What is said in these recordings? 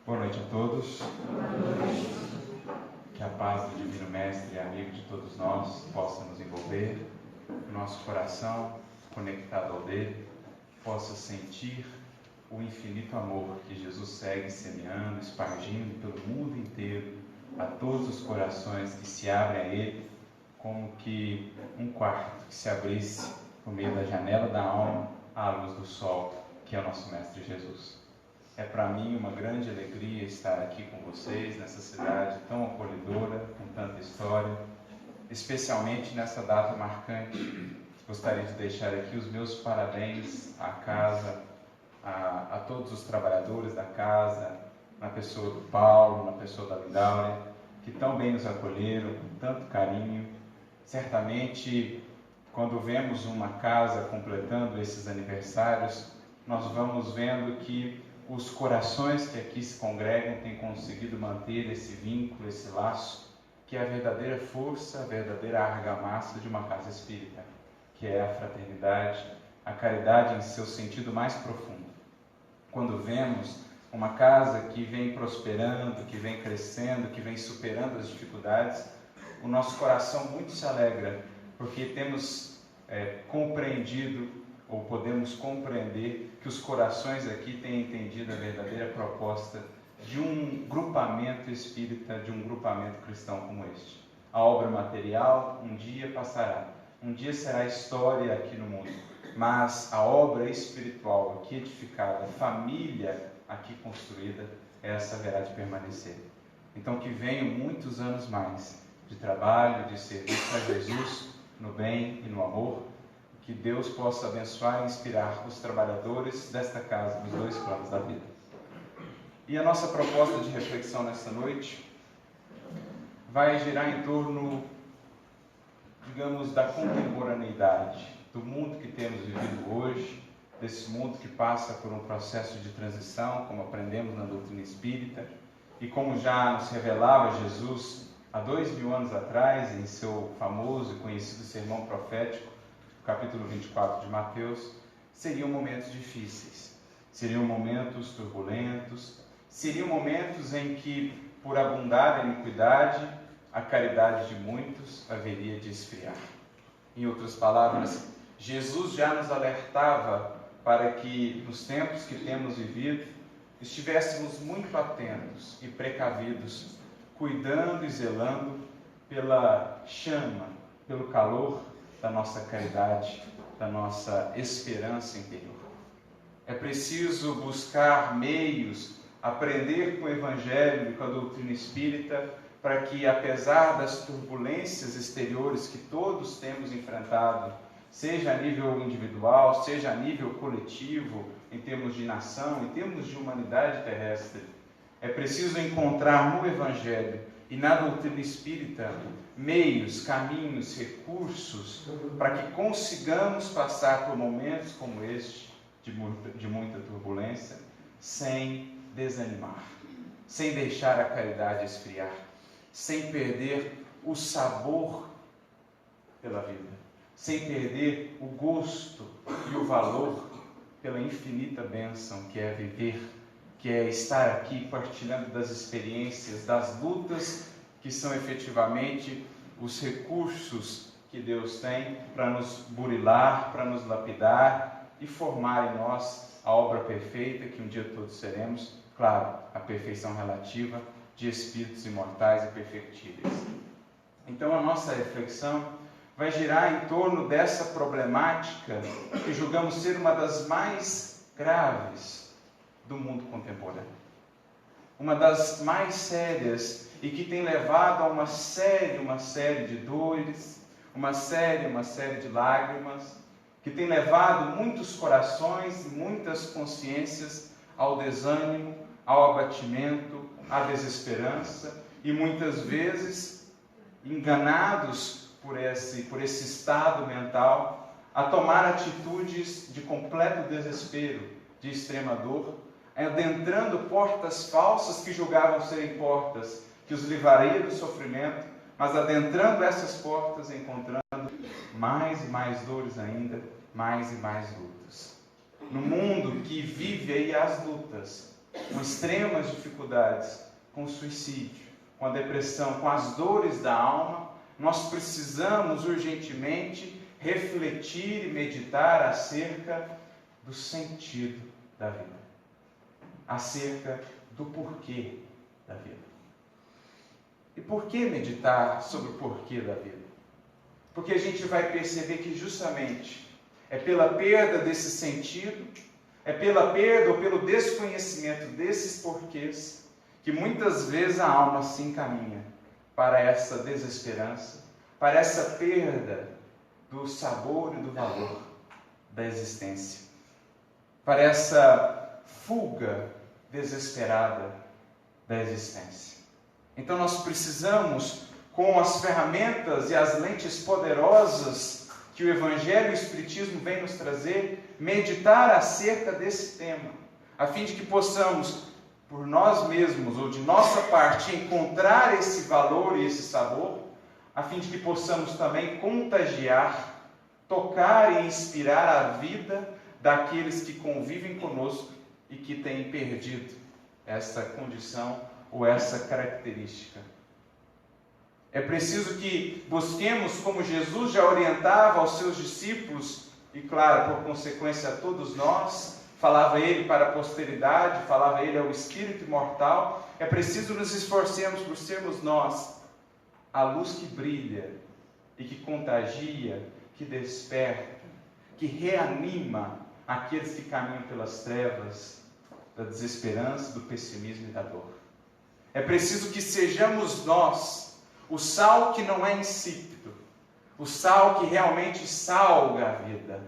Boa noite a todos. Que a paz do Divino Mestre e amigo de todos nós possa nos envolver, o nosso coração conectado ao dele, possa sentir o infinito amor que Jesus segue semeando, espargindo pelo mundo inteiro, a todos os corações que se abrem a ele, como que um quarto que se abrisse por meio da janela da alma à luz do sol, que é o nosso Mestre Jesus. É para mim uma grande alegria estar aqui com vocês nessa cidade tão acolhedora, com tanta história, especialmente nessa data marcante. Gostaria de deixar aqui os meus parabéns à casa, a todos os trabalhadores da casa, na pessoa do Paulo, na pessoa da Lindáurea, que tão bem nos acolheram, com tanto carinho. Certamente, quando vemos uma casa completando esses aniversários, nós vamos vendo que os corações que aqui se congregam têm conseguido manter esse vínculo, esse laço, que é a verdadeira força, a verdadeira argamassa de uma casa espírita, que é a fraternidade, a caridade em seu sentido mais profundo. Quando vemos uma casa que vem prosperando, que vem crescendo, que vem superando as dificuldades, o nosso coração muito se alegra, porque temos compreendido, ou podemos compreender, que os corações aqui têm entendido a verdadeira proposta de um grupamento espírita, de um grupamento cristão como este. A obra material um dia passará, um dia será história aqui no mundo, mas a obra espiritual aqui edificada, a família aqui construída, essa haverá de permanecer. Então que venham muitos anos mais de trabalho, de serviço a Jesus no bem e no amor, que Deus possa abençoar e inspirar os trabalhadores desta casa nos dois planos da vida. E a nossa proposta de reflexão nesta noite vai girar em torno, digamos, da contemporaneidade, do mundo que temos vivido hoje, desse mundo que passa por um processo de transição, como aprendemos na doutrina espírita, e como já nos revelava Jesus há 2000 anos atrás, em seu famoso e conhecido sermão profético, capítulo 24 de Mateus, seriam momentos difíceis, seriam momentos turbulentos, seriam momentos em que, por abundar a iniquidade, a caridade de muitos haveria de esfriar. Em outras palavras, Jesus já nos alertava para que, nos tempos que temos vivido, estivéssemos muito atentos e precavidos, cuidando e zelando pela chama, pelo calor da nossa caridade, da nossa esperança interior. É preciso buscar meios, aprender com o Evangelho e com a doutrina espírita, para que, apesar das turbulências exteriores que todos temos enfrentado, seja a nível individual, seja a nível coletivo, em termos de nação, em termos de humanidade terrestre, é preciso encontrar no Evangelho e na doutrina espírita meios, caminhos, recursos para que consigamos passar por momentos como este, de muita turbulência, sem desanimar, sem deixar a caridade esfriar, sem perder o sabor pela vida, sem perder o gosto e o valor pela infinita bênção que é viver, que é estar aqui partilhando das experiências, das lutas que são efetivamente os recursos que Deus tem para nos burilar, para nos lapidar e formar em nós a obra perfeita que um dia todos seremos, claro, a perfeição relativa de espíritos imortais e perfectíveis. Então a nossa reflexão vai girar em torno dessa problemática que julgamos ser uma das mais graves do mundo contemporâneo. Uma das mais sérias e que tem levado a uma série de dores, uma série de lágrimas, que tem levado muitos corações, muitas consciências ao desânimo, ao abatimento, à desesperança e muitas vezes enganados por esse estado mental, a tomar atitudes de completo desespero, de extrema dor, adentrando portas falsas que julgavam serem portas que os livraria do sofrimento, mas adentrando essas portas, encontrando mais e mais dores ainda, mais e mais lutas. No mundo que vive aí as lutas, com extremas dificuldades, com o suicídio, com a depressão, com as dores da alma, nós precisamos urgentemente refletir e meditar acerca do sentido da vida, acerca do porquê da vida. E por que meditar sobre o porquê da vida? Porque a gente vai perceber que justamente é pela perda desse sentido, é pela perda ou pelo desconhecimento desses porquês que muitas vezes a alma se encaminha para essa desesperança, para essa perda do sabor e do valor da existência, para essa fuga desesperada da existência. Então nós precisamos, com as ferramentas e as lentes poderosas que o Evangelho e o Espiritismo vêm nos trazer, meditar acerca desse tema, a fim de que possamos, por nós mesmos ou de nossa parte, encontrar esse valor e esse sabor, a fim de que possamos também contagiar, tocar e inspirar a vida daqueles que convivem conosco e que têm perdido essa condição ou essa característica. É preciso que busquemos, como Jesus já orientava aos seus discípulos, e claro, por consequência a todos nós, falava ele para a posteridade, falava ele ao espírito imortal, é preciso nos esforcemos por sermos nós a luz que brilha e que contagia, que desperta, que reanima aqueles que caminham pelas trevas da desesperança, do pessimismo e da dor. É preciso que sejamos nós o sal que não é insípido, o sal que realmente salga a vida.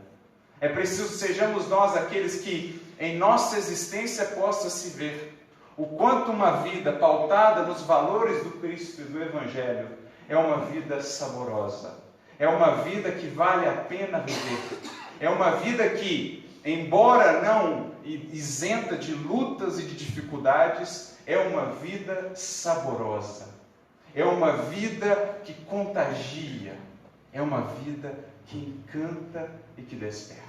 É preciso que sejamos nós aqueles que em nossa existência possa se ver o quanto uma vida pautada nos valores do Cristo e do Evangelho é uma vida saborosa, é uma vida que vale a pena viver, é uma vida que, embora não isenta de lutas e de dificuldades, é uma vida saborosa, é uma vida que contagia, é uma vida que encanta e que desperta.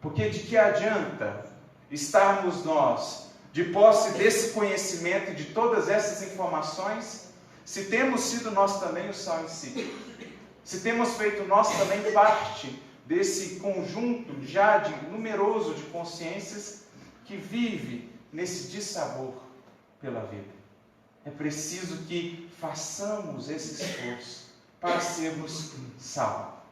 Porque de que adianta estarmos nós de posse desse conhecimento e de todas essas informações, se temos sido nós também o sal em si, se temos feito nós também parte desse conjunto já numeroso de consciências que vive nesse dissabor pela vida. É preciso que façamos esse esforço para sermos sal.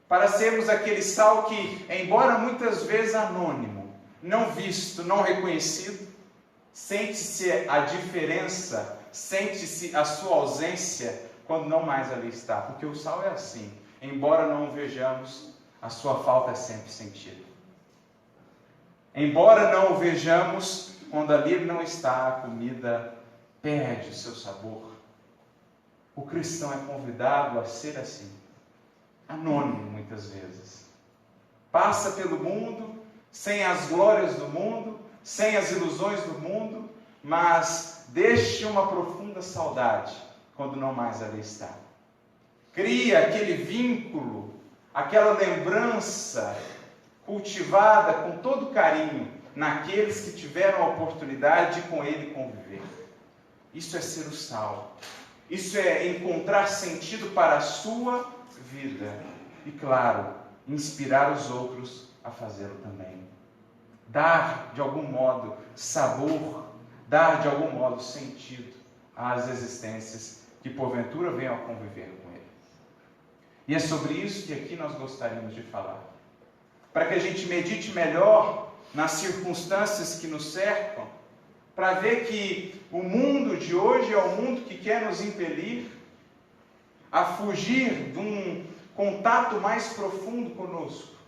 Para sermos aquele sal que, embora muitas vezes anônimo, não visto, não reconhecido, sente-se a diferença, sente-se a sua ausência quando não mais ali está. Porque o sal é assim, embora não o vejamos, a sua falta é sempre sentida. Embora não o vejamos, quando ali não está, a comida perde o seu sabor. O cristão é convidado a ser assim, anônimo muitas vezes. Passa pelo mundo, sem as glórias do mundo, sem as ilusões do mundo, mas deixa uma profunda saudade quando não mais ali está. Cria aquele vínculo, aquela lembrança cultivada com todo carinho naqueles que tiveram a oportunidade de com ele conviver. Isso é ser o sal. Isso é encontrar sentido para a sua vida. E, claro, inspirar os outros a fazê-lo também. Dar, de algum modo, sabor, dar, de algum modo, sentido às existências que, porventura, venham a conviver com ele. E é sobre isso que aqui nós gostaríamos de falar. Para que a gente medite melhor nas circunstâncias que nos cercam, para ver que o mundo de hoje é o mundo que quer nos impelir a fugir de um contato mais profundo conosco.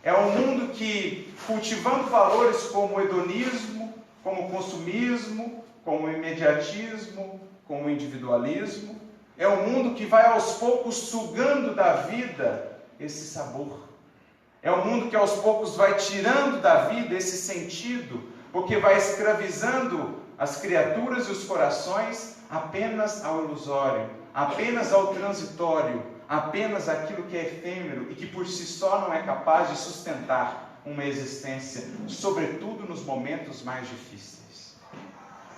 É um mundo que, cultivando valores como o hedonismo, como o consumismo, como o imediatismo, como o individualismo, é um mundo que vai aos poucos sugando da vida esse sabor. É um mundo que aos poucos vai tirando da vida esse sentido, porque vai escravizando as criaturas e os corações apenas ao ilusório, apenas ao transitório, apenas aquilo que é efêmero e que por si só não é capaz de sustentar uma existência, sobretudo nos momentos mais difíceis.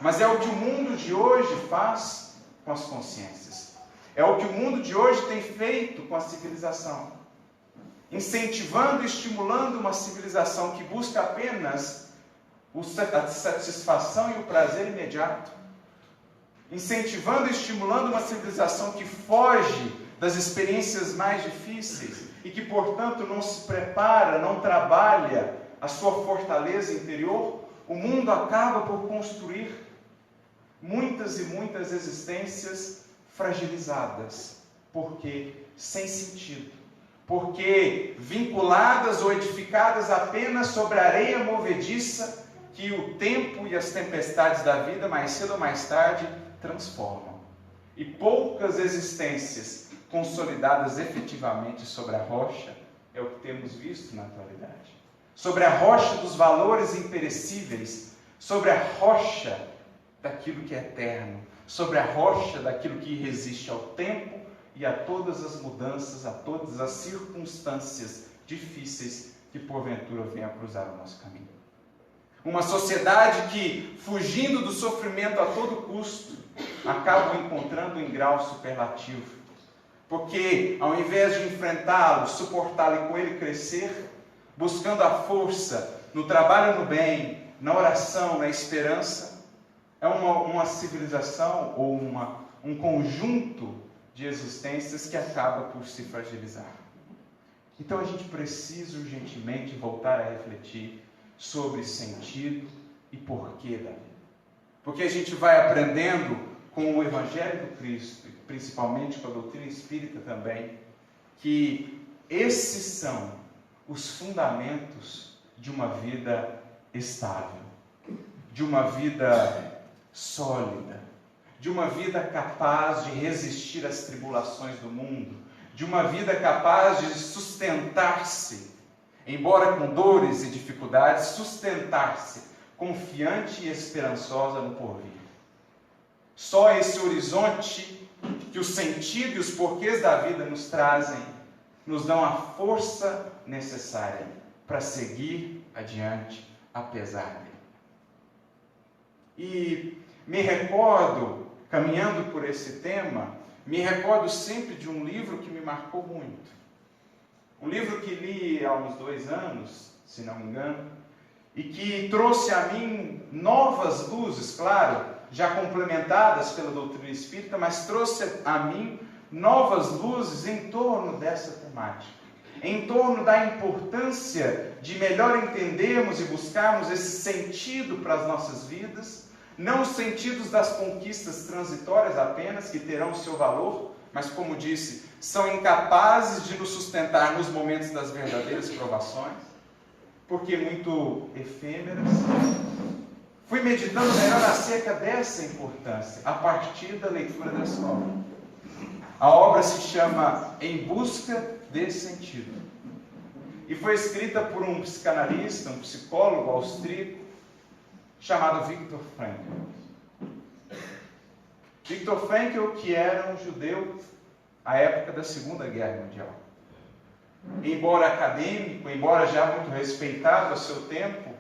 Mas é o que o mundo de hoje faz com as consciências. É o que o mundo de hoje tem feito com a civilização. Incentivando e estimulando uma civilização que busca apenas a satisfação e o prazer imediato. Incentivando e estimulando uma civilização que foge das experiências mais difíceis e que, portanto, não se prepara, não trabalha a sua fortaleza interior, o mundo acaba por construir muitas e muitas existências fragilizadas. Porque sem sentido. Porque vinculadas ou edificadas apenas sobre a areia movediça que o tempo e as tempestades da vida, mais cedo ou mais tarde, transformam. E poucas existências consolidadas efetivamente sobre a rocha é o que temos visto na atualidade. Sobre a rocha dos valores imperecíveis, sobre a rocha daquilo que é eterno, sobre a rocha daquilo que resiste ao tempo e a todas as mudanças, a todas as circunstâncias difíceis que porventura venham a cruzar o nosso caminho. Uma sociedade que, fugindo do sofrimento a todo custo, acaba encontrando em grau superlativo. Porque, ao invés de enfrentá-lo, suportá-lo e com ele crescer, buscando a força no trabalho no bem, na oração, na esperança, é uma civilização ou um conjunto de existências que acaba por se fragilizar. Então a gente precisa urgentemente voltar a refletir sobre sentido e porquê da vida. Porque a gente vai aprendendo com o Evangelho do Cristo, e principalmente com a doutrina espírita também, que esses são os fundamentos de uma vida estável, de uma vida sólida, de uma vida capaz de resistir às tribulações do mundo, de uma vida capaz de sustentar-se, embora com dores e dificuldades, sustentar-se confiante e esperançosa no porvir. Só esse horizonte que o sentido e os porquês da vida nos trazem, nos dão a força necessária para seguir adiante, apesar dele. E me recordo, caminhando por esse tema, me recordo sempre de um livro que me marcou muito. Um livro que li há uns 2 anos, se não me engano, e que trouxe a mim novas luzes, claro, já complementadas pela doutrina espírita, mas trouxe a mim novas luzes em torno dessa temática, em torno da importância de melhor entendermos e buscarmos esse sentido para as nossas vidas, não os sentidos das conquistas transitórias apenas, que terão o seu valor, mas, como disse, são incapazes de nos sustentar nos momentos das verdadeiras provações, porque muito efêmeras. Fui meditando melhor acerca dessa importância, a partir da leitura dessa obra. A obra se chama Em Busca de Sentido. E foi escrita por um psicanalista, um psicólogo austríaco, chamado Viktor Frankl. Viktor Frankl, que era um judeu à época da Segunda Guerra Mundial. Embora acadêmico, embora já muito respeitado a seu tempo,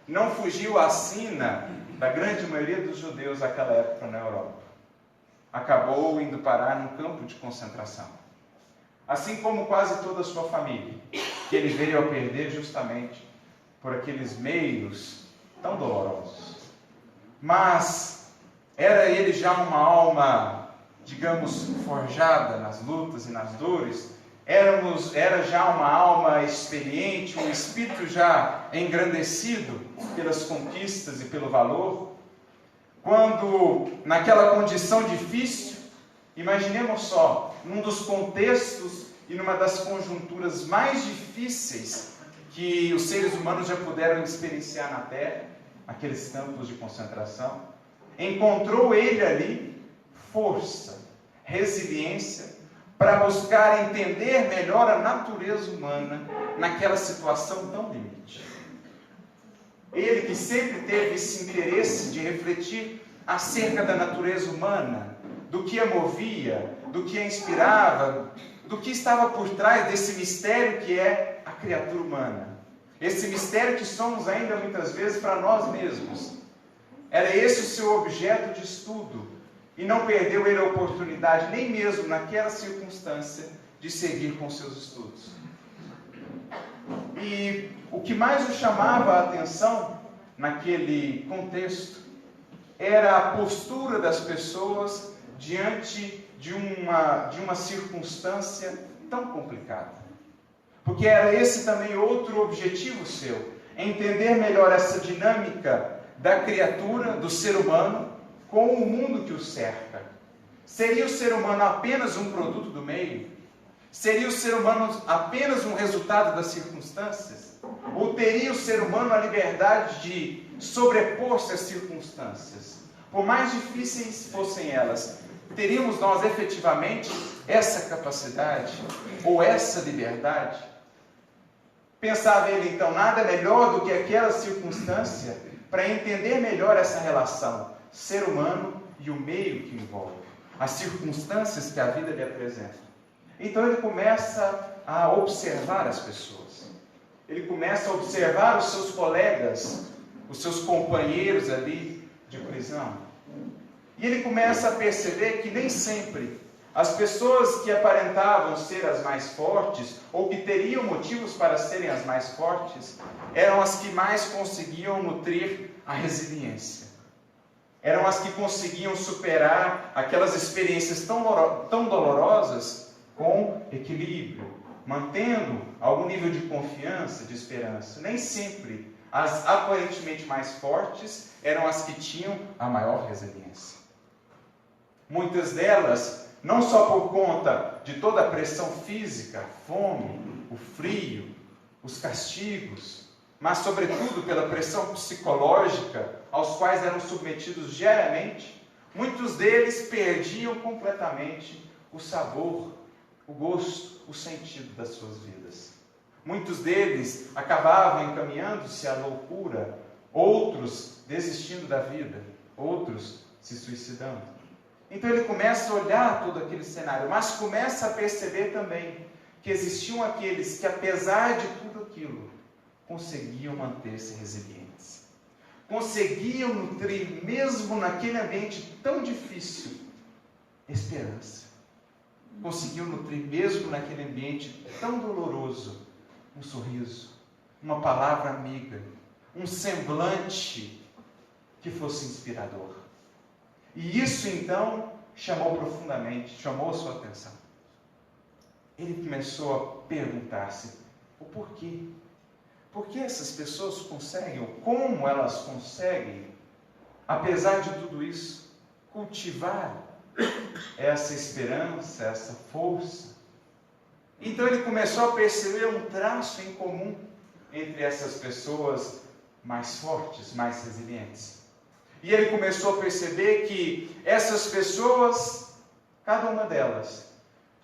não fugiu à sina da grande maioria dos judeus daquela época na Europa. Acabou indo parar num campo de concentração. Assim como quase toda a sua família, que ele veio a perder justamente por aqueles meios tão dolorosos. Mas era ele já uma alma, digamos, forjada nas lutas e nas dores. Era já uma alma experiente, um espírito já engrandecido pelas conquistas e pelo valor. Quando, naquela condição difícil, imaginemos só, num dos contextos e numa das conjunturas mais difíceis que os seres humanos já puderam experienciar na Terra, aqueles campos de concentração, encontrou ele ali força, resiliência, para buscar entender melhor a natureza humana naquela situação tão limite. Ele que sempre teve esse interesse de refletir acerca da natureza humana, do que a movia, do que a inspirava, do que estava por trás desse mistério que é a criatura humana. esse mistério que somos ainda muitas vezes para nós mesmos. Era esse o seu objeto de estudo, e não perdeu ele a oportunidade, nem mesmo naquela circunstância, de seguir com seus estudos. E o que mais o chamava a atenção naquele contexto era a postura das pessoas diante de uma circunstância tão complicada. Porque era esse também outro objetivo seu, entender melhor essa dinâmica da criatura, do ser humano, com o mundo que o cerca. Seria o ser humano apenas um produto do meio? Seria o ser humano apenas um resultado das circunstâncias? Ou teria o ser humano a liberdade de sobrepor-se às circunstâncias? Por mais difíceis fossem elas, teríamos nós efetivamente essa capacidade? Ou essa liberdade? Pensava ele então, nada melhor do que aquela circunstância para entender melhor essa relação, ser humano e o meio que envolve, as circunstâncias que a vida lhe apresenta. Então ele começa a observar as pessoas. Ele começa a observar os seus colegas, os seus companheiros ali de prisão. E ele começa a perceber que nem sempre as pessoas que aparentavam ser as mais fortes, ou que teriam motivos para serem as mais fortes, eram as que mais conseguiam nutrir a resiliência. Eram as que conseguiam superar aquelas experiências tão dolorosas com equilíbrio, mantendo algum nível de confiança, de esperança. Nem sempre as aparentemente mais fortes eram as que tinham a maior resiliência. Muitas delas, não só por conta de toda a pressão física, a fome, o frio, os castigos, mas sobretudo pela pressão psicológica aos quais eram submetidos diariamente, muitos deles perdiam completamente o sabor, o gosto, o sentido das suas vidas. Muitos deles acabavam encaminhando-se à loucura, outros desistindo da vida, outros se suicidando. Então ele começa a olhar todo aquele cenário, mas começa a perceber também que existiam aqueles que, apesar de tudo aquilo, conseguiam manter-se resilientes. Conseguiam nutrir, mesmo naquele ambiente tão difícil, esperança. Conseguiam nutrir, mesmo naquele ambiente tão doloroso, um sorriso, uma palavra amiga, um semblante que fosse inspirador. E isso então chamou a sua atenção. Ele começou a perguntar-se o porquê. Por que essas pessoas conseguem, ou como elas conseguem, apesar de tudo isso, cultivar essa esperança, essa força? Então ele começou a perceber um traço em comum entre essas pessoas mais fortes, mais resilientes. E ele começou a perceber que essas pessoas, cada uma delas,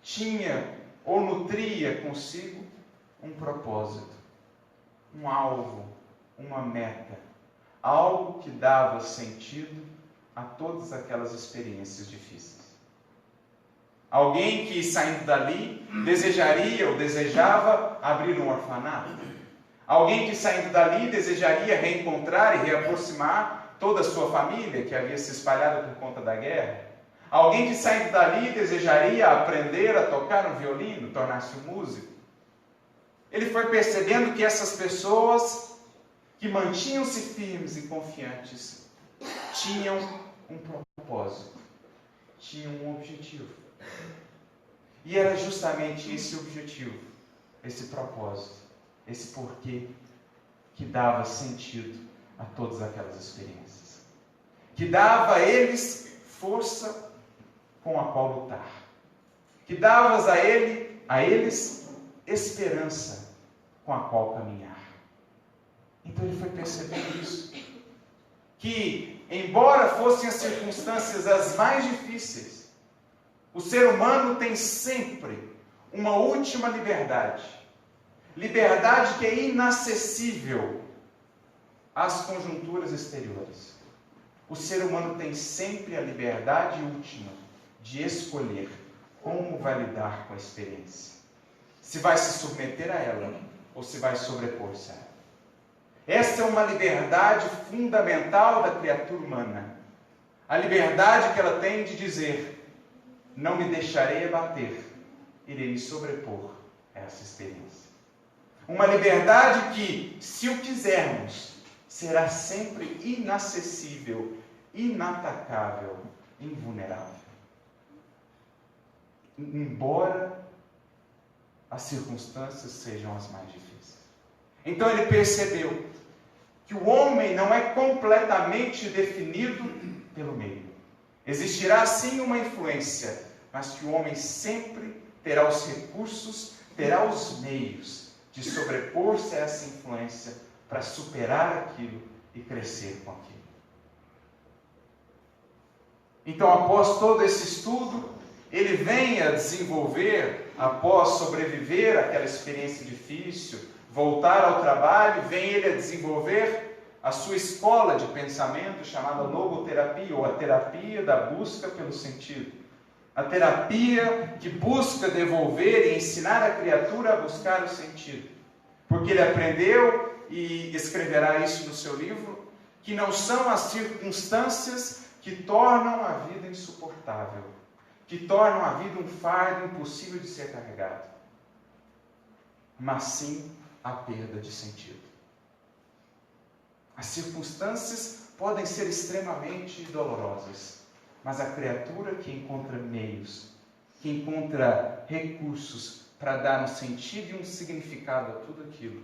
tinha ou nutria consigo um propósito, um alvo, uma meta, algo que dava sentido a todas aquelas experiências difíceis. Alguém que, saindo dali, desejaria ou desejava abrir um orfanato. Alguém que, saindo dali, desejaria reencontrar e reaproximar toda a sua família que havia se espalhado por conta da guerra. Alguém que, saindo dali, desejaria aprender a tocar um violino, tornar-se um músico. Ele foi percebendo que essas pessoas que mantinham-se firmes e confiantes tinham um propósito, tinham um objetivo. E era justamente esse objetivo, esse propósito, esse porquê que dava sentido a todas aquelas experiências. Que dava a eles força com a qual lutar. Que dava a eles esperança com a qual caminhar. Então ele foi percebendo isso. Que, embora fossem as circunstâncias as mais difíceis, o ser humano tem sempre uma última liberdade. Liberdade que é inacessível às conjunturas exteriores. O ser humano tem sempre a liberdade última de escolher como vai lidar com a experiência. Se vai se submeter a ela ou se vai sobrepor-se a ela. Essa é uma liberdade fundamental da criatura humana. A liberdade que ela tem de dizer: não me deixarei abater, irei me sobrepor a essa experiência. Uma liberdade que, se o quisermos, será sempre inacessível, inatacável, invulnerável. Embora as circunstâncias sejam as mais difíceis. Então ele percebeu que o homem não é completamente definido pelo meio. Existirá sim uma influência, mas que o homem sempre terá os recursos, terá os meios de sobrepor-se a essa influência para superar aquilo e crescer com aquilo. Então, após todo esse estudo, ele vem a desenvolver, após sobreviver àquela experiência difícil, voltar ao trabalho, vem ele a desenvolver a sua escola de pensamento chamada logoterapia, ou a terapia da busca pelo sentido. A terapia que busca devolver e ensinar a criatura a buscar o sentido. Porque ele aprendeu, e escreverá isso no seu livro, que não são as circunstâncias que tornam a vida insuportável, que tornam a vida um fardo impossível de ser carregado, mas sim a perda de sentido. As circunstâncias podem ser extremamente dolorosas, mas a criatura que encontra meios, que encontra recursos para dar um sentido e um significado a tudo aquilo,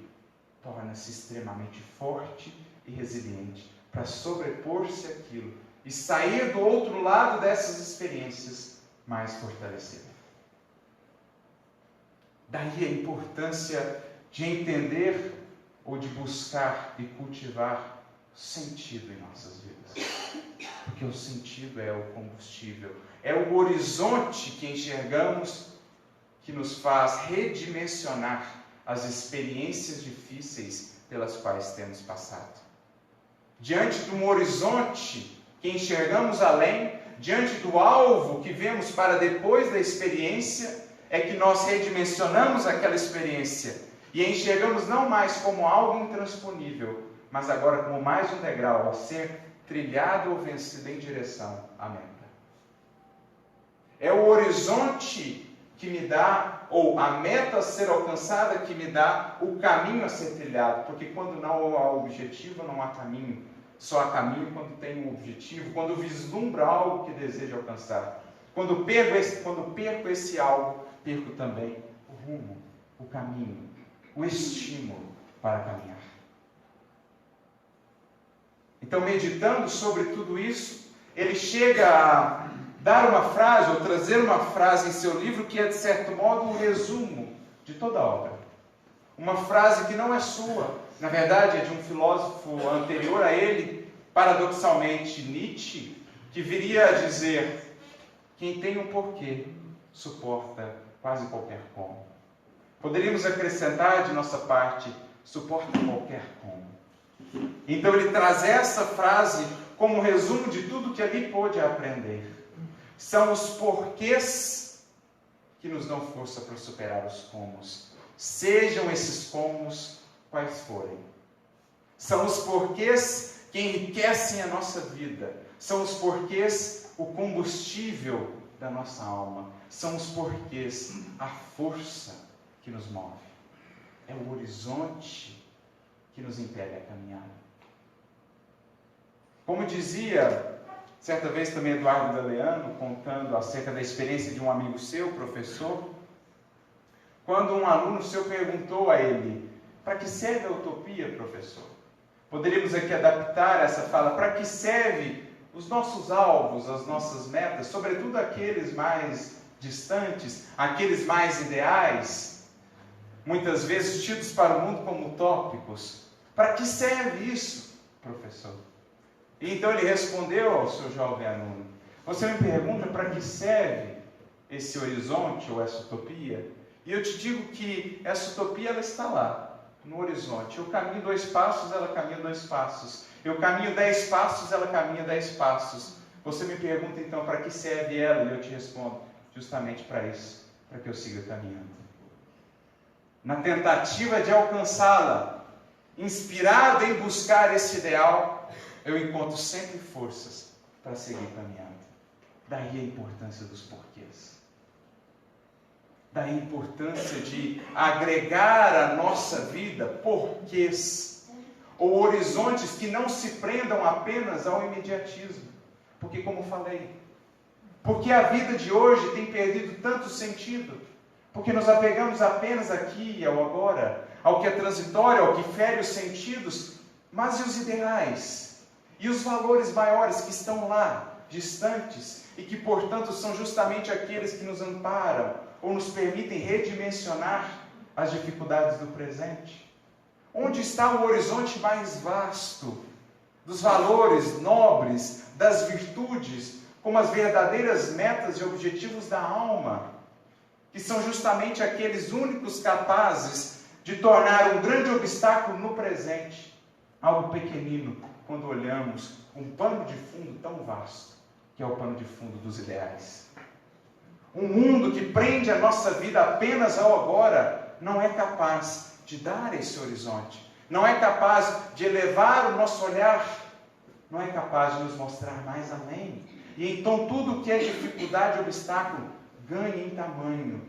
torna-se extremamente forte e resiliente para sobrepor-se àquilo e sair do outro lado dessas experiências mais fortalecida. Daí a importância de entender ou de buscar e cultivar sentido em nossas vidas. Porque o sentido é o combustível, é o horizonte que enxergamos que nos faz redimensionar as experiências difíceis pelas quais temos passado. Diante de um horizonte que enxergamos além, diante do alvo que vemos para depois da experiência, é que nós redimensionamos aquela experiência e enxergamos não mais como algo intransponível, mas agora como mais um degrau a ser trilhado ou vencido em direção à meta. É o horizonte que me dá, ou a meta a ser alcançada que me dá o caminho a ser trilhado, porque quando não há objetivo, não há caminho. Só há caminho quando tem um objetivo, quando vislumbra algo que deseja alcançar. Quando perco esse algo, perco também o rumo, o caminho, o estímulo para caminhar. Então, meditando sobre tudo isso, ele chega a dar uma frase, ou trazer uma frase em seu livro que é, de certo modo, um resumo de toda a obra. Uma frase que não é sua, na verdade é de um filósofo anterior a ele, paradoxalmente Nietzsche, que viria a dizer: quem tem um porquê suporta quase qualquer como. Poderíamos acrescentar de nossa parte: suporta qualquer como. Então ele traz essa frase como um resumo de tudo que ali pôde aprender. São os porquês que nos dão força para superar os comos. Sejam esses comos quais forem. São os porquês que enriquecem a nossa vida. São os porquês o combustível da nossa alma. São os porquês a força que nos move. É o horizonte que nos impele a caminhar. Como dizia certa vez também Eduardo Galeano, contando acerca da experiência de um amigo seu, professor, quando um aluno seu perguntou a ele: para que serve a utopia, professor? Poderíamos aqui adaptar essa fala: para que serve os nossos alvos, as nossas metas, sobretudo aqueles mais distantes, aqueles mais ideais, muitas vezes tidos para o mundo como utópicos. Para que serve isso, professor? E então ele respondeu ao seu jovem aluno: você me pergunta para que serve esse horizonte ou essa utopia? E eu te digo que essa utopia ela está lá, no horizonte. Eu caminho 2 passos, ela caminha 2 passos. Eu caminho 10 passos, ela caminha 10 passos. Você me pergunta então para que serve ela? E eu te respondo: justamente para isso, para que eu siga caminhando. Na tentativa de alcançá-la, inspirado em buscar esse ideal, eu encontro sempre forças para seguir caminhando. Daí a importância dos porquês. Daí a importância de agregar à nossa vida porquês, ou horizontes que não se prendam apenas ao imediatismo. Porque, como falei, porque a vida de hoje tem perdido tanto sentido, porque nos apegamos apenas aqui e ao agora, ao que é transitório, ao que fere os sentidos, mas e os ideais? E os valores maiores que estão lá, distantes, e que, portanto, são justamente aqueles que nos amparam, ou nos permitem redimensionar as dificuldades do presente? Onde está o horizonte mais vasto dos valores nobres, das virtudes, como as verdadeiras metas e objetivos da alma, que são justamente aqueles únicos capazes de tornar um grande obstáculo no presente algo pequenino, quando olhamos um pano de fundo tão vasto, que é o pano de fundo dos ideais. Um mundo que prende a nossa vida apenas ao agora não é capaz de dar esse horizonte, não é capaz de elevar o nosso olhar, não é capaz de nos mostrar mais além. E então tudo que é dificuldade e obstáculo ganha em tamanho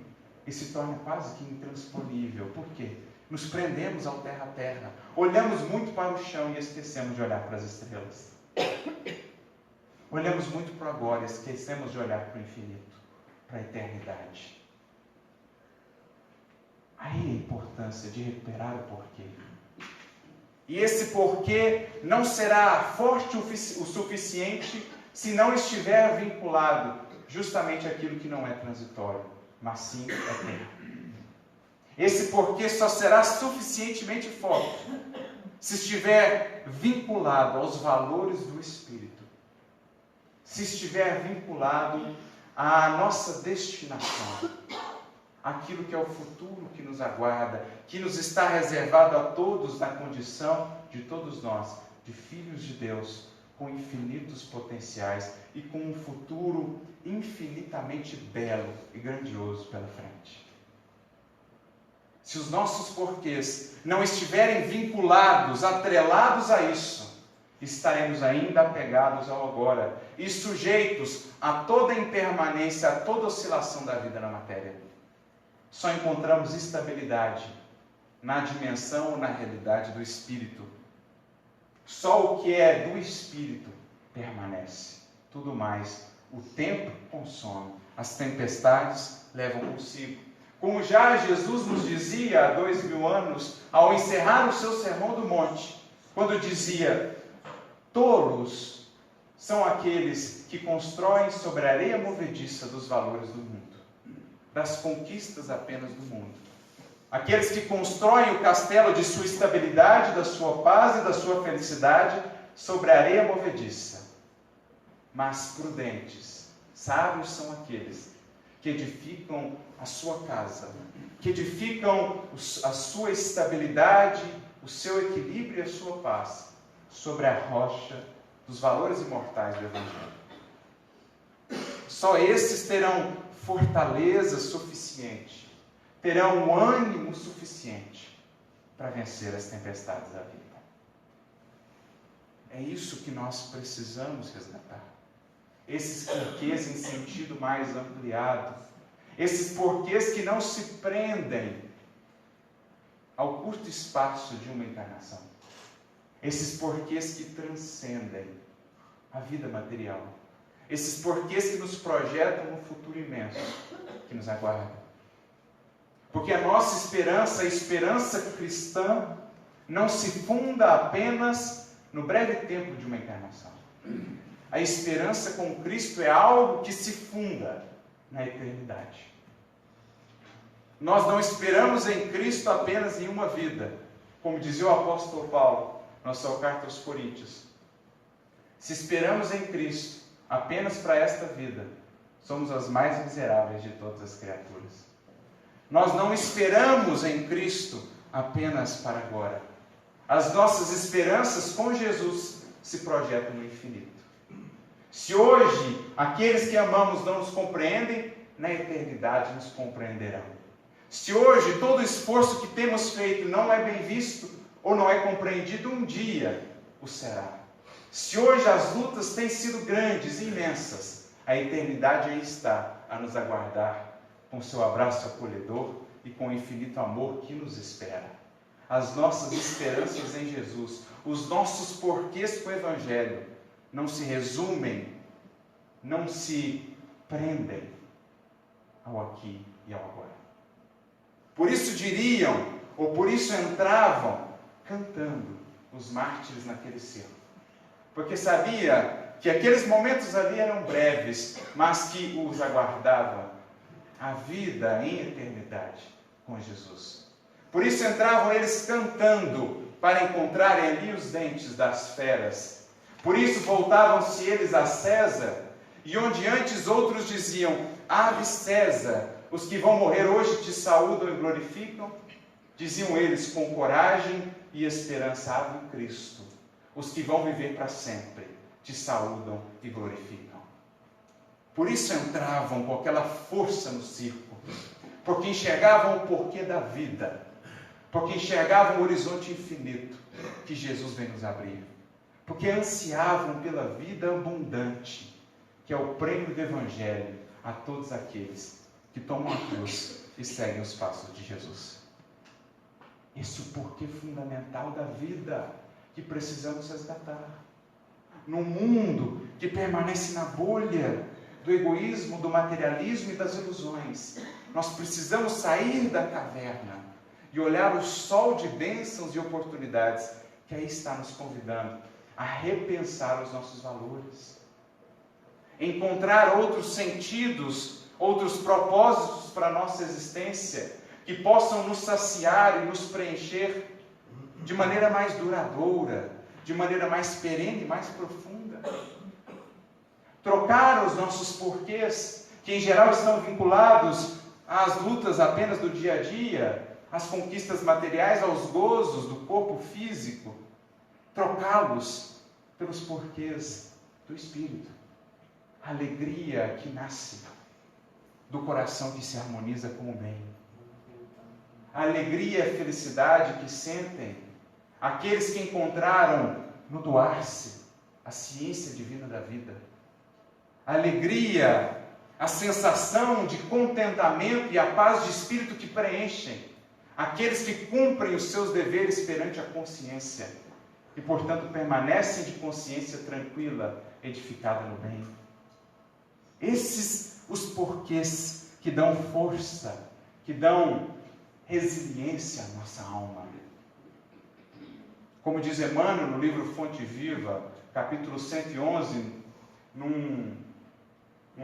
e se torna quase que intransponível. Por quê? Nos prendemos ao terra a terra, olhamos muito para o chão e esquecemos de olhar para as estrelas. Olhamos muito para o agora e esquecemos de olhar para o infinito, para a eternidade. Aí a importância de recuperar o porquê. E esse porquê não será forte o suficiente se não estiver vinculado justamente àquilo que não é transitório, mas sim eterno. Esse porquê só será suficientemente forte se estiver vinculado aos valores do Espírito, se estiver vinculado à nossa destinação, aquilo que é o futuro que nos aguarda, que nos está reservado a todos na condição de todos nós, de filhos de Deus, com infinitos potenciais e com um futuro infinitamente belo e grandioso pela frente. Se os nossos porquês não estiverem vinculados, atrelados a isso, estaremos ainda apegados ao agora e sujeitos a toda impermanência, a toda oscilação da vida na matéria. Só encontramos estabilidade na dimensão ou na realidade do Espírito. Só o que é do Espírito permanece. Tudo mais, o tempo consome, as tempestades levam consigo. Como já Jesus nos dizia há 2000 anos, ao encerrar o seu Sermão do Monte, quando dizia: tolos são aqueles que constroem sobre a areia movediça dos valores do mundo, das conquistas apenas do mundo. Aqueles que constroem o castelo de sua estabilidade, da sua paz e da sua felicidade sobre a areia movediça. Mas prudentes, sábios são aqueles que edificam a sua casa, que edificam a sua estabilidade, o seu equilíbrio e a sua paz sobre a rocha dos valores imortais do Evangelho. Só esses terão fortaleza suficiente, terão um ânimo suficiente para vencer as tempestades da vida. É isso que nós precisamos resgatar. Esses porquês em sentido mais ampliado, esses porquês que não se prendem ao curto espaço de uma encarnação, esses porquês que transcendem a vida material, esses porquês que nos projetam um futuro imenso que nos aguarda. Porque a nossa esperança, a esperança cristã, não se funda apenas no breve tempo de uma encarnação. A esperança com Cristo é algo que se funda na eternidade. Nós não esperamos em Cristo apenas em uma vida, como dizia o apóstolo Paulo na sua carta aos Coríntios. Se esperamos em Cristo apenas para esta vida, somos as mais miseráveis de todas as criaturas. Nós não esperamos em Cristo apenas para agora. As nossas esperanças com Jesus se projetam no infinito. Se hoje aqueles que amamos não nos compreendem, na eternidade nos compreenderão. Se hoje todo o esforço que temos feito não é bem visto, ou não é compreendido, um dia o será. Se hoje as lutas têm sido grandes e imensas, a eternidade aí está a nos aguardar com seu abraço acolhedor e com o infinito amor que nos espera. As nossas esperanças em Jesus, os nossos porquês com o Evangelho, não se resumem, não se prendem ao aqui e ao agora. Por isso diriam, ou por isso entravam, cantando os mártires naquele cerco. Porque sabia que aqueles momentos ali eram breves, mas que os aguardava a vida em eternidade com Jesus. Por isso entravam eles cantando, para encontrarem ali os dentes das feras. Por isso voltavam-se eles a César, e onde antes outros diziam, Ave César, os que vão morrer hoje te saúdam e glorificam, diziam eles com coragem e esperança, Ave Cristo, os que vão viver para sempre te saúdam e glorificam. Por isso entravam com aquela força no circo, porque enxergavam o porquê da vida, porque enxergavam o horizonte infinito que Jesus vem nos abrir, porque ansiavam pela vida abundante, que é o prêmio do Evangelho a todos aqueles que tomam a cruz e seguem os passos de Jesus. Esse é o porquê fundamental da vida que precisamos resgatar. Num mundo que permanece na bolha do egoísmo, do materialismo e das ilusões, nós precisamos sair da caverna e olhar o sol de bênçãos e oportunidades que aí está nos convidando a repensar os nossos valores, encontrar outros sentidos, outros propósitos para a nossa existência, que possam nos saciar e nos preencher de maneira mais duradoura, de maneira mais perene e mais profunda. Trocar os nossos porquês, que em geral estão vinculados às lutas apenas do dia a dia, às conquistas materiais, aos gozos do corpo físico, trocá-los pelos porquês do Espírito. A alegria que nasce do coração que se harmoniza com o bem. A alegria e a felicidade que sentem aqueles que encontraram no doar-se a ciência divina da vida. A alegria, a sensação de contentamento e a paz de espírito que preenchem aqueles que cumprem os seus deveres perante a consciência e, portanto, permanecem de consciência tranquila, edificada no bem. Esses os porquês que dão força, que dão resiliência à nossa alma. Como diz Emmanuel no livro Fonte Viva, capítulo 111, num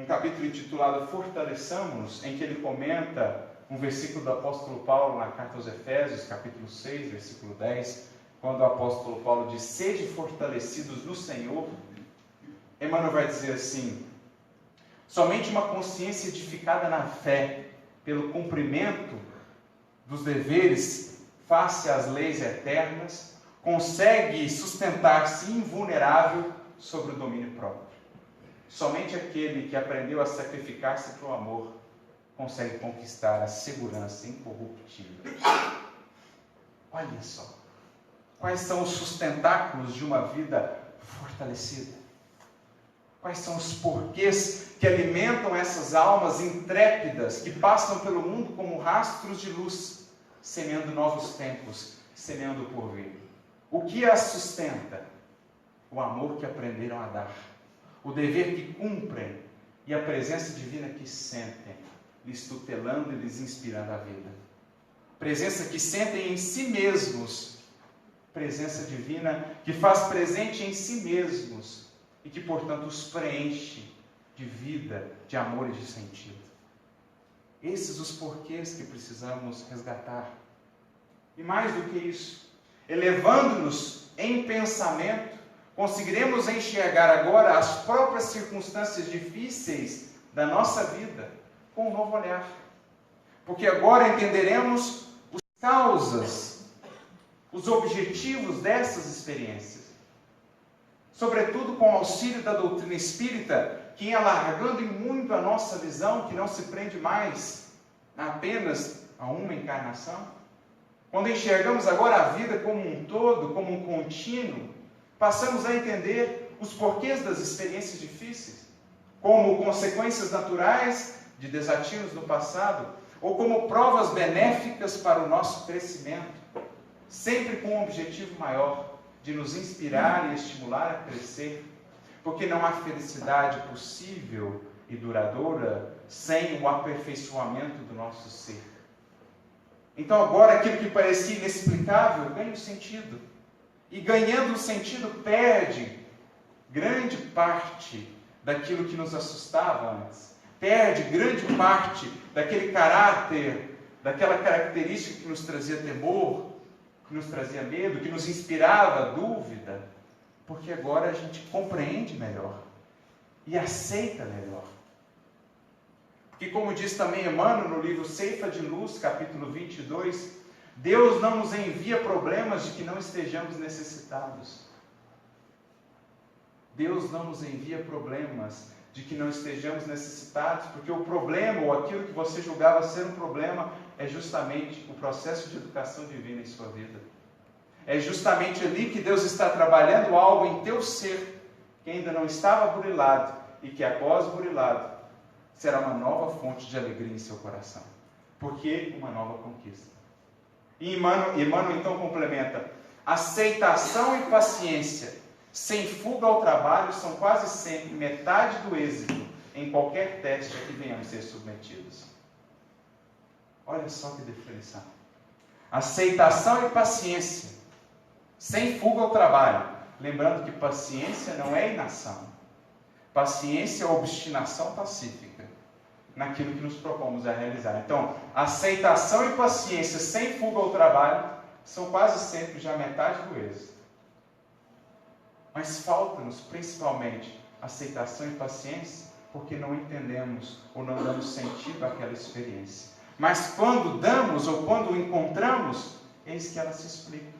capítulo intitulado Fortaleçamos-nos, em que ele comenta um versículo do apóstolo Paulo na carta aos Efésios, capítulo 6, versículo 10, quando o apóstolo Paulo diz, sede fortalecidos no Senhor, Emmanuel vai dizer assim, somente uma consciência edificada na fé, pelo cumprimento dos deveres face às leis eternas, consegue sustentar-se invulnerável sobre o domínio próprio. Somente aquele que aprendeu a sacrificar-se para o amor consegue conquistar a segurança incorruptível. Olha só, quais são os sustentáculos de uma vida fortalecida? Quais são os porquês que alimentam essas almas intrépidas que passam pelo mundo como rastros de luz, semeando novos tempos, semeando o porvir? O que as sustenta? O amor que aprenderam a dar, o dever que cumprem e a presença divina que sentem, lhes tutelando e lhes inspirando a vida. Presença que sentem em si mesmos, presença divina que faz presente em si mesmos e que, portanto, os preenche de vida, de amor e de sentido. Esses os porquês que precisamos resgatar. E mais do que isso, elevando-nos em pensamento, conseguiremos enxergar agora as próprias circunstâncias difíceis da nossa vida com um novo olhar. Porque agora entenderemos as causas, os objetivos dessas experiências. Sobretudo com o auxílio da doutrina espírita, que, alargando em muito a nossa visão, que não se prende mais apenas a uma encarnação, Quando enxergamos agora a vida como um todo, como um contínuo, passamos a entender os porquês das experiências difíceis, como consequências naturais de desatinos no passado, ou como provas benéficas para o nosso crescimento, sempre com um objetivo maior, de nos inspirar e estimular a crescer, porque não há felicidade possível e duradoura sem o aperfeiçoamento do nosso ser. Então agora aquilo que parecia inexplicável ganha um sentido. E ganhando um sentido perde grande parte daquilo que nos assustava antes. Perde grande parte daquele caráter, daquela característica que nos trazia temor, que nos trazia medo, que nos inspirava dúvida, porque agora a gente compreende melhor e aceita melhor. Porque como diz também Emmanuel no livro Ceifa de Luz, capítulo 22, Deus não nos envia problemas de que não estejamos necessitados. Deus não nos envia problemas de que não estejamos necessitados, porque o problema, ou aquilo que você julgava ser um problema, é justamente o processo de educação divina em sua vida. É justamente ali que Deus está trabalhando algo em teu ser, que ainda não estava burilado, e que após burilado, será uma nova fonte de alegria em seu coração. Porque uma nova conquista. E Emmanuel então complementa: aceitação e paciência, sem fuga ao trabalho, são quase sempre metade do êxito em qualquer teste a que venhamos ser submetidos. Olha só que definição. Aceitação e paciência, sem fuga ao trabalho. Lembrando que paciência não é inação. Paciência é obstinação pacífica naquilo que nos propomos a realizar. Então, aceitação e paciência sem fuga ao trabalho são quase sempre já metade do êxito. Mas falta-nos principalmente aceitação e paciência porque não entendemos ou não damos sentido àquela experiência. Mas quando damos ou quando encontramos, eis que ela se explica.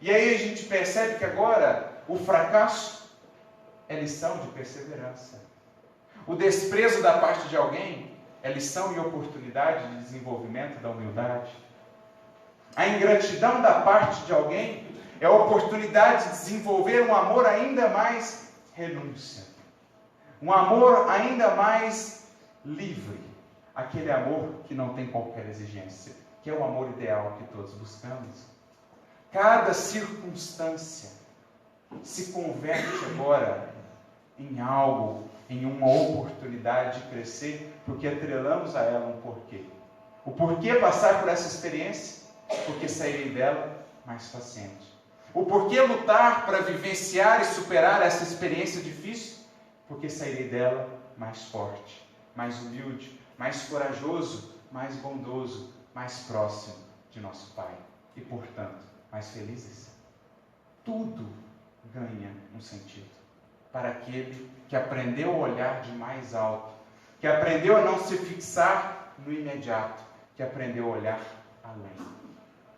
E aí a gente percebe que agora o fracasso é lição de perseverança. O desprezo da parte de alguém é lição e oportunidade de desenvolvimento da humildade. A ingratidão da parte de alguém é a oportunidade de desenvolver um amor ainda mais renúncia. Um amor ainda mais livre. Aquele amor que não tem qualquer exigência, que é o amor ideal que todos buscamos. Cada circunstância se converte agora em algo, em uma oportunidade de crescer, porque atrelamos a ela um porquê. O porquê passar por essa experiência? Porque sairei dela mais paciente. O porquê lutar para vivenciar e superar essa experiência difícil? Porque sairei dela mais forte, mais humilde, mais corajoso, mais bondoso, mais próximo de nosso Pai. E, portanto, mais felizes. Tudo ganha um sentido para aquele que aprendeu a olhar de mais alto, que aprendeu a não se fixar no imediato, que aprendeu a olhar além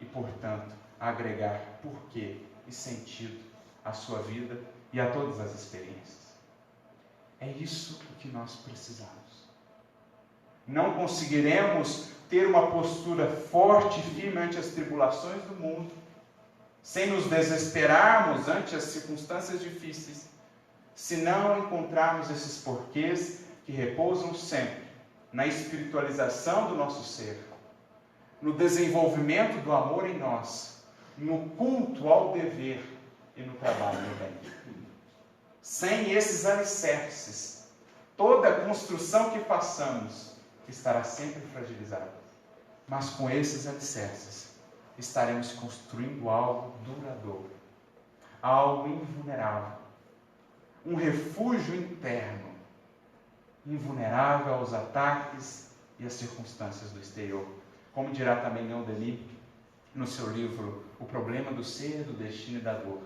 e, portanto, a agregar porquê e sentido à sua vida e a todas as experiências. É isso que nós precisamos. Não conseguiremos ter uma postura forte e firme ante as tribulações do mundo, sem nos desesperarmos ante as circunstâncias difíceis, se não encontrarmos esses porquês que repousam sempre na espiritualização do nosso ser, no desenvolvimento do amor em nós, no culto ao dever e no trabalho no bem. Sem esses alicerces, toda a construção que façamos estará sempre fragilizada. Mas com esses alicerces, estaremos construindo algo duradouro, algo invulnerável, um refúgio interno, invulnerável aos ataques e às circunstâncias do exterior. Como dirá também Leon Denis, no seu livro O Problema do Ser, do Destino e da Dor,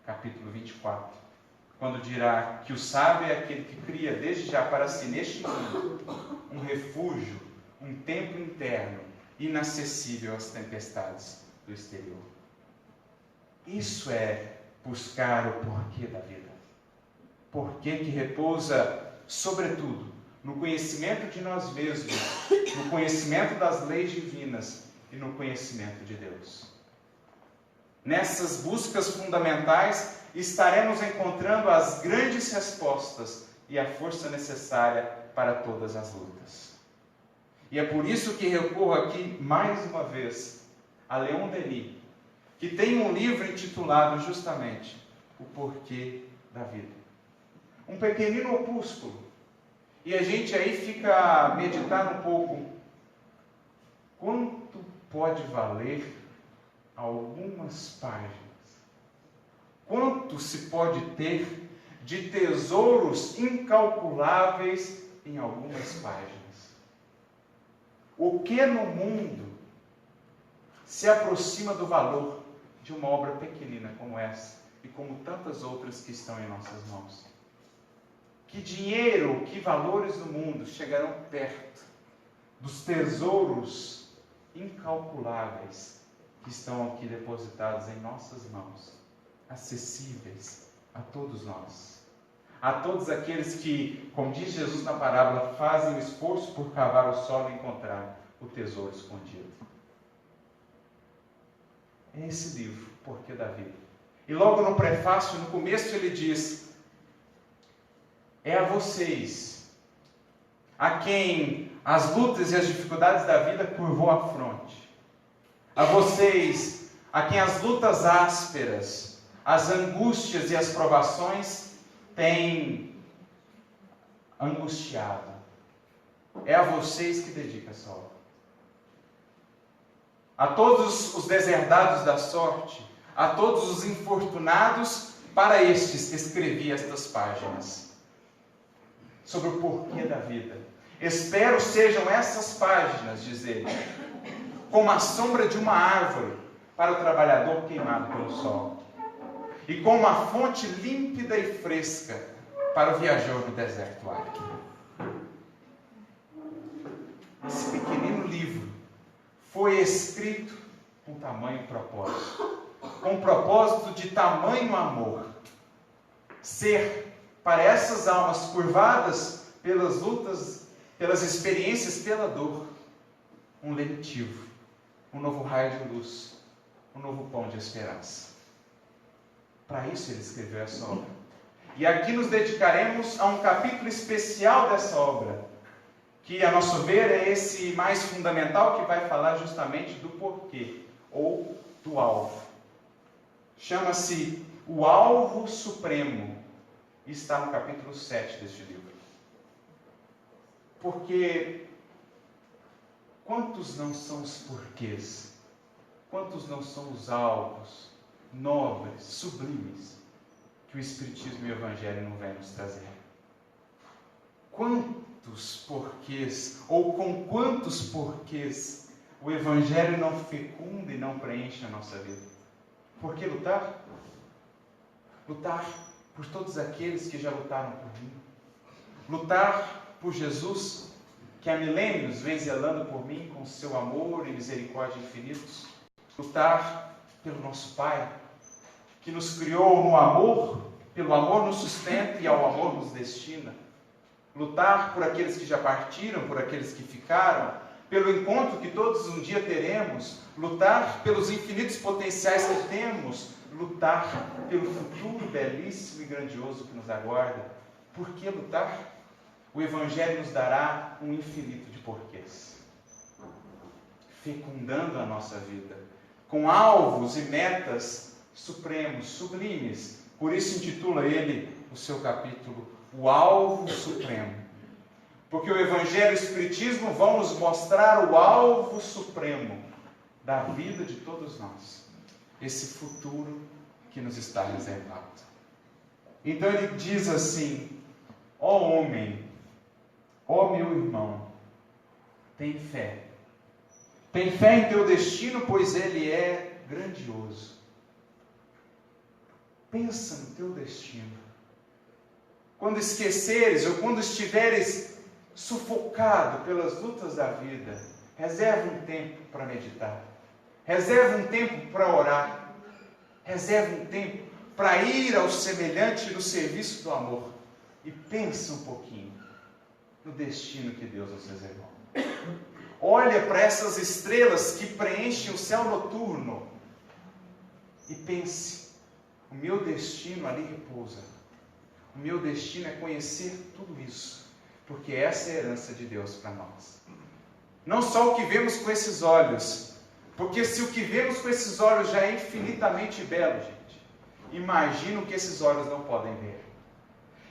capítulo 24, quando dirá que o sábio é aquele que cria desde já para si, neste mundo, um refúgio, um templo interno, inacessível às tempestades do exterior. Isso é buscar o porquê da vida. Porquê que repousa, sobretudo, no conhecimento de nós mesmos, no conhecimento das leis divinas e no conhecimento de Deus. Nessas buscas fundamentais, estaremos encontrando as grandes respostas e a força necessária para todas as lutas. E é por isso que recorro aqui, mais uma vez, a Leon Denis, que tem um livro intitulado justamente O Porquê da Vida. Um pequenino opúsculo. E a gente aí fica a meditar um pouco. Quanto pode valer algumas páginas? Quanto se pode ter de tesouros incalculáveis em algumas páginas? O que no mundo se aproxima do valor de uma obra pequenina como essa e como tantas outras que estão em nossas mãos? Que dinheiro, que valores do mundo chegarão perto dos tesouros incalculáveis que estão aqui depositados em nossas mãos, acessíveis a todos nós, a todos aqueles que, como diz Jesus na parábola, fazem o esforço por cavar o solo e encontrar o tesouro escondido. É esse livro, Porquê da Vida. E logo no prefácio, no começo, ele diz: é a vocês, a quem as lutas e as dificuldades da vida curvou a fronte. A vocês, a quem as lutas ásperas, as angústias e as provações têm angustiado. É a vocês que dedica essa obra. A todos os deserdados da sorte, a todos os infortunados, para estes escrevi estas páginas sobre o porquê da vida. Espero sejam essas páginas, diz ele, como a sombra de uma árvore para o trabalhador queimado pelo sol, e como uma fonte límpida e fresca para o viajor do deserto árido. Esse pequenino livro foi escrito com tamanho propósito, com propósito de tamanho amor, ser para essas almas curvadas pelas lutas, pelas experiências, pela dor, um lenitivo, um novo raio de luz, um novo pão de esperança. Para isso ele escreveu essa obra. E aqui nos dedicaremos a um capítulo especial dessa obra, que a nosso ver é esse mais fundamental, que vai falar justamente do porquê, ou do alvo. Chama-se O Alvo Supremo, e está no capítulo 7 deste livro. Porque quantos não são os porquês, quantos não são os alvos nobres, sublimes, que o Espiritismo e o Evangelho não vêm nos trazer? Quantos porquês, ou com quantos porquês, o Evangelho não fecunda e não preenche a nossa vida? Por que lutar? Lutar por todos aqueles que já lutaram por mim. Lutar por Jesus, que há milênios vem zelando por mim com seu amor e misericórdia infinitos. Lutar pelo nosso Pai, que nos criou no amor, pelo amor nos sustenta e ao amor nos destina. Lutar por aqueles que já partiram, por aqueles que ficaram, pelo encontro que todos um dia teremos, lutar pelos infinitos potenciais que temos, lutar pelo futuro belíssimo e grandioso que nos aguarda. Por que lutar? O Evangelho nos dará um infinito de porquês, fecundando a nossa vida, com alvos e metas supremos, sublimes. Por isso intitula ele o seu capítulo O Alvo Supremo. Porque o Evangelho e o Espiritismo vão nos mostrar o alvo supremo da vida de todos nós, esse futuro que nos está reservado. Então ele diz assim: ó homem, ó meu irmão, tem fé em teu destino, pois ele é grandioso. Pensa no teu destino. Quando esqueceres ou quando estiveres sufocado pelas lutas da vida, reserva um tempo para meditar, reserva um tempo para orar, reserva um tempo para ir ao semelhante no serviço do amor e pensa um pouquinho no destino que Deus nos reservou. Olha para essas estrelas que preenchem o céu noturno e pense: o meu destino ali repousa. O meu destino é conhecer tudo isso, porque essa é a herança de Deus para nós. Não só o que vemos com esses olhos, porque se o que vemos com esses olhos já é infinitamente belo, gente, imagina o que esses olhos não podem ver.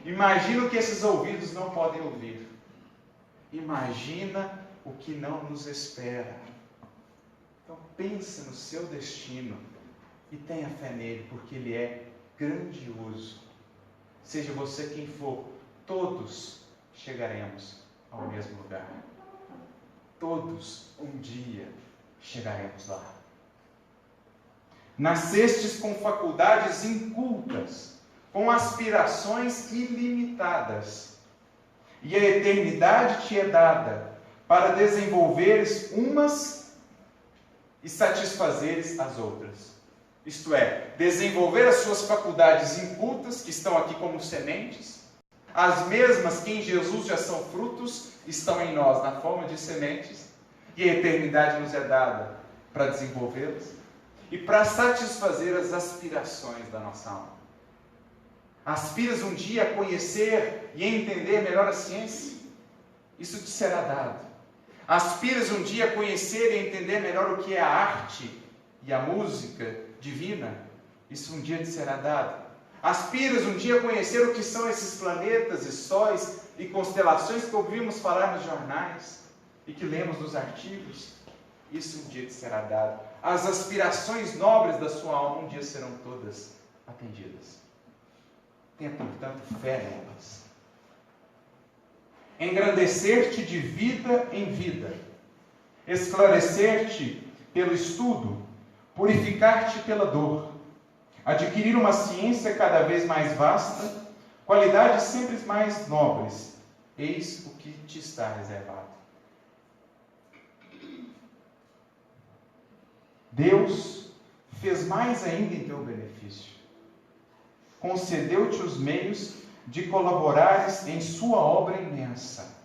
Imagina o que esses ouvidos não podem ouvir. Imagina o que não nos espera. Então pense no seu destino e tenha fé nele, porque ele é grandioso. Seja você quem for, todos chegaremos ao mesmo lugar. Todos um dia chegaremos lá. Nascestes com faculdades incultas, com aspirações ilimitadas, e a eternidade te é dada para desenvolveres umas e satisfazeres as outras. Isto é, desenvolver as suas faculdades incultas, que estão aqui como sementes, as mesmas que em Jesus já são frutos, estão em nós na forma de sementes, e a eternidade nos é dada para desenvolvê-las e para satisfazer as aspirações da nossa alma. Aspiras um dia a conhecer e a entender melhor a ciência? Isso te será dado. Aspiras um dia a conhecer e entender melhor o que é a arte e a música divina? Isso um dia te será dado. Aspiras um dia a conhecer o que são esses planetas e sóis e constelações que ouvimos falar nos jornais e que lemos nos artigos? Isso um dia te será dado. As aspirações nobres da sua alma um dia serão todas atendidas. Tenha, portanto, fé nelas. Engrandecer-te de vida em vida, esclarecer-te pelo estudo, purificar-te pela dor, adquirir uma ciência cada vez mais vasta, qualidades sempre mais nobres, eis o que te está reservado. Deus fez mais ainda em teu benefício. Concedeu-te os meios de colaborares em sua obra imensa,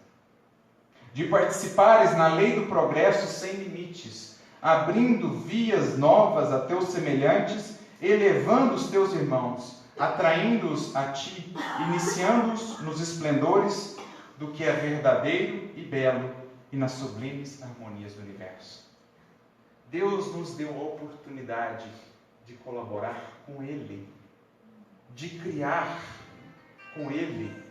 de participares na lei do progresso sem limites, abrindo vias novas a teus semelhantes, elevando os teus irmãos, atraindo-os a ti, iniciando-os nos esplendores do que é verdadeiro e belo e nas sublimes harmonias do universo. Deus nos deu a oportunidade de colaborar com Ele, de criar com Ele.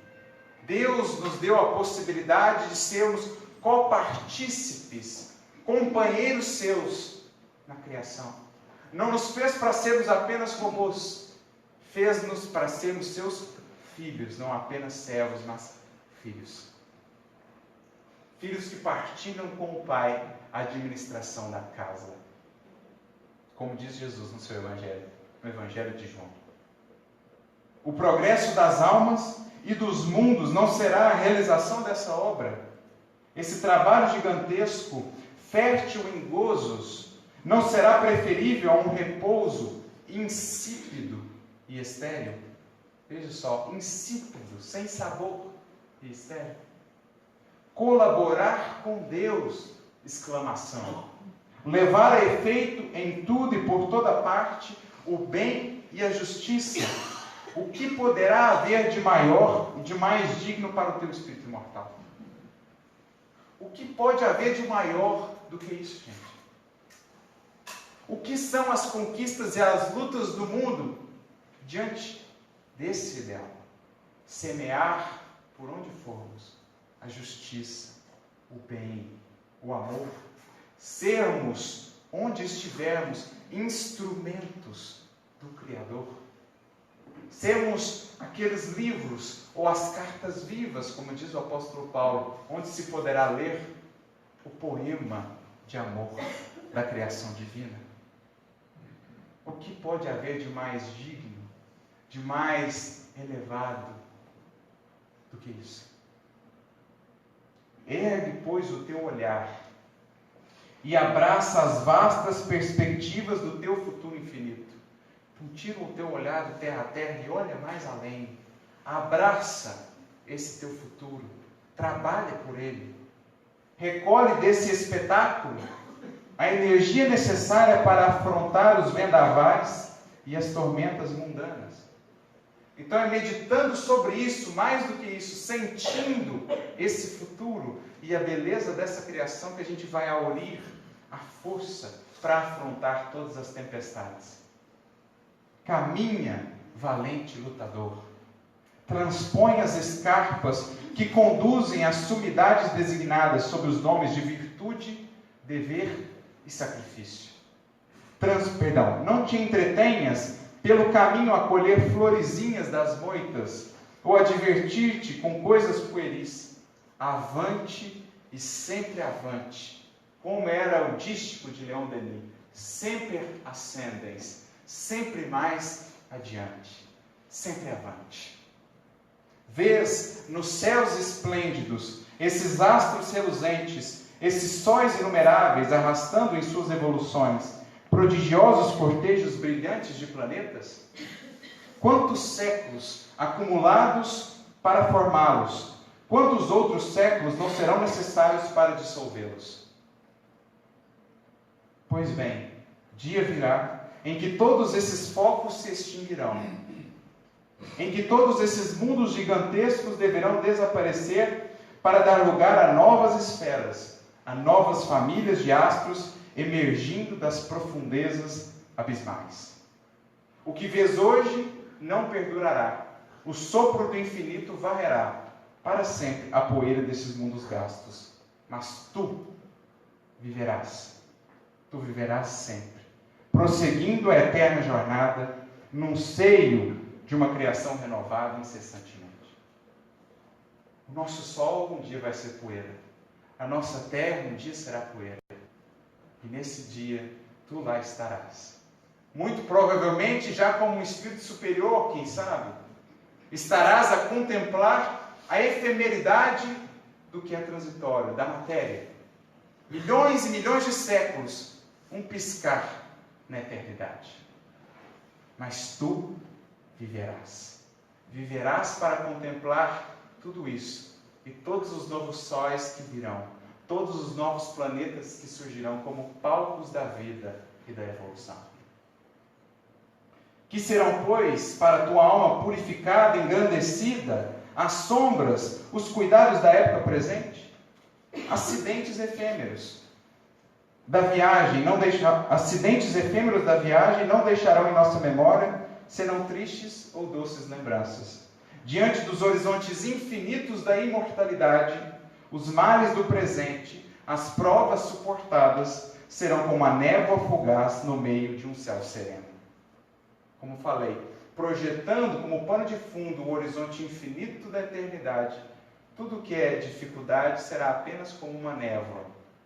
Deus nos deu a possibilidade de sermos copartícipes, companheiros seus na criação. Não nos fez para sermos apenas robôs, fez-nos para sermos seus filhos, não apenas servos, mas filhos. Filhos que partilham com o Pai a administração da casa. Como diz Jesus no seu Evangelho, no Evangelho de João. O progresso das almas e dos mundos não será a realização dessa obra. Esse trabalho gigantesco, fértil em gozos, não será preferível a um repouso insípido e estéril. Veja só, insípido, sem sabor e estéril. Colaborar com Deus, exclamação. Levar a efeito em tudo e por toda parte o bem e a justiça. O que poderá haver de maior e de mais digno para o teu espírito imortal? O que pode haver de maior do que isso, gente? O que são as conquistas e as lutas do mundo diante desse ideal? Semear por onde formos a justiça, o bem, o amor. Sermos, onde estivermos, instrumentos do Criador. Sermos aqueles livros ou as cartas vivas, como diz o apóstolo Paulo, onde se poderá ler o poema de amor da criação divina. O que pode haver de mais digno, de mais elevado do que isso? Ergue, pois, o teu olhar e abraça as vastas perspectivas do teu futuro infinito. Tira o teu olhar de terra a terra e olha mais além. Abraça esse teu futuro. Trabalha por ele. recolhe desse espetáculo a energia necessária para afrontar os vendavais e as tormentas mundanas. Então é meditando sobre isso, mais do que isso, sentindo esse futuro e a beleza dessa criação que a gente vai aurir a força para afrontar todas as tempestades. Caminha, valente lutador. Transpõe as escarpas que conduzem às sumidades designadas sob os nomes de virtude, dever e sacrifício. Não te entretenhas pelo caminho a colher florezinhas das moitas, ou a divertir-te com coisas pueris. Avante e sempre avante, como era o dístico de Leon Denis. Sempre ascendens, sempre mais adiante, sempre avante. Vês nos céus esplêndidos esses astros reluzentes, esses sóis inumeráveis arrastando em suas evoluções prodigiosos cortejos brilhantes de planetas? Quantos séculos acumulados para formá-los? Quantos outros séculos não serão necessários para dissolvê-los? Pois bem, dia virá em que todos esses focos se extinguirão, em que todos esses mundos gigantescos deverão desaparecer para dar lugar a novas esferas, a novas famílias de astros emergindo das profundezas abismais. O que vês hoje não perdurará. O sopro do infinito varrerá para sempre a poeira desses mundos gastos. Mas tu viverás. Tu viverás sempre, prosseguindo a eterna jornada num seio de uma criação renovada incessantemente. O nosso sol um dia vai ser poeira. A nossa terra um dia será poeira. E nesse dia, tu lá estarás. Muito provavelmente já como um espírito superior, quem sabe, estarás a contemplar a efemeridade do que é transitório, da matéria. Milhões e milhões de séculos, um piscar na eternidade. Mas tu viverás. Viverás para contemplar tudo isso e todos os novos sóis que virão, todos os novos planetas que surgirão como palcos da vida e da evolução. Que serão, pois, para a tua alma purificada, engrandecida, as sombras, os cuidados da época presente? Acidentes efêmeros da viagem não deixarão em nossa memória, senão tristes ou doces lembranças. Diante dos horizontes infinitos da imortalidade, os males do presente, as provas suportadas, serão como a névoa fugaz no meio de um céu sereno. Como falei, projetando como pano de fundo o horizonte infinito da eternidade, tudo que é dificuldade será apenas como uma névoa,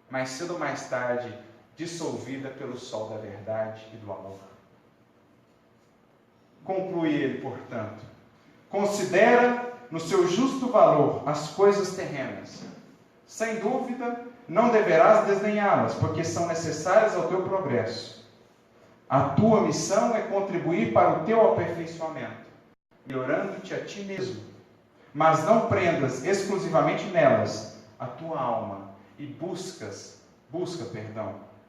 mais cedo ou mais tarde, dissolvida pelo sol da verdade e do amor. Conclui ele, portanto, considera no seu justo valor as coisas terrenas. Sem dúvida, não deverás desdenhá-las, porque são necessárias ao teu progresso. A tua missão é contribuir para o teu aperfeiçoamento, melhorando-te a ti mesmo. Mas não prendas exclusivamente nelas a tua alma e busca,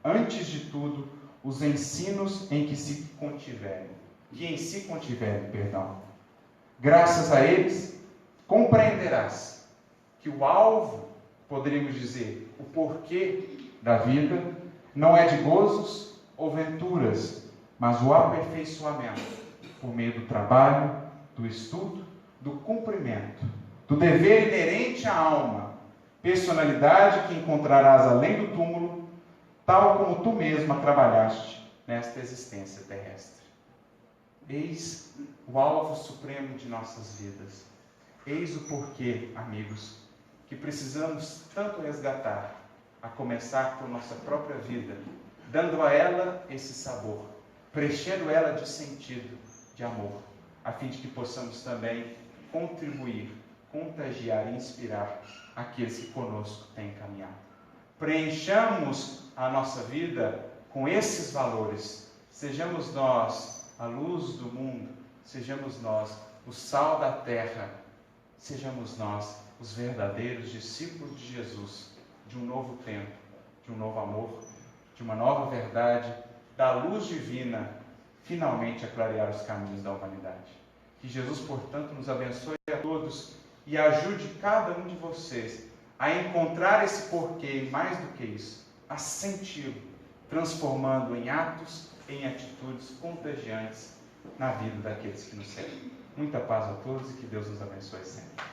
antes de tudo, os ensinos em que se contiverem, Graças a eles, compreenderás que o alvo, poderíamos dizer, o porquê da vida, não é de gozos ou venturas, mas o aperfeiçoamento por meio do trabalho, do estudo, do cumprimento, do dever inerente à alma, personalidade que encontrarás além do túmulo, tal como tu mesma trabalhaste nesta existência terrestre. Eis o alvo supremo de nossas vidas. Eis o porquê, amigos, que precisamos tanto resgatar, a começar por nossa própria vida, dando a ela esse sabor, preenchendo ela de sentido, de amor, a fim de que possamos também contribuir, contagiar e inspirar aqueles que conosco têm caminhado. Preenchamos a nossa vida com esses valores. Sejamos nós a luz do mundo, sejamos nós o sal da terra, sejamos nós os verdadeiros discípulos de Jesus, de um novo tempo, de um novo amor, de uma nova verdade, da luz divina, finalmente a clarear os caminhos da humanidade. Que Jesus, portanto, nos abençoe a todos e ajude cada um de vocês a encontrar esse porquê e, mais do que isso, a senti-lo, transformando em atos, em atitudes contagiantes na vida daqueles que nos seguem. Muita paz a todos e que Deus nos abençoe sempre.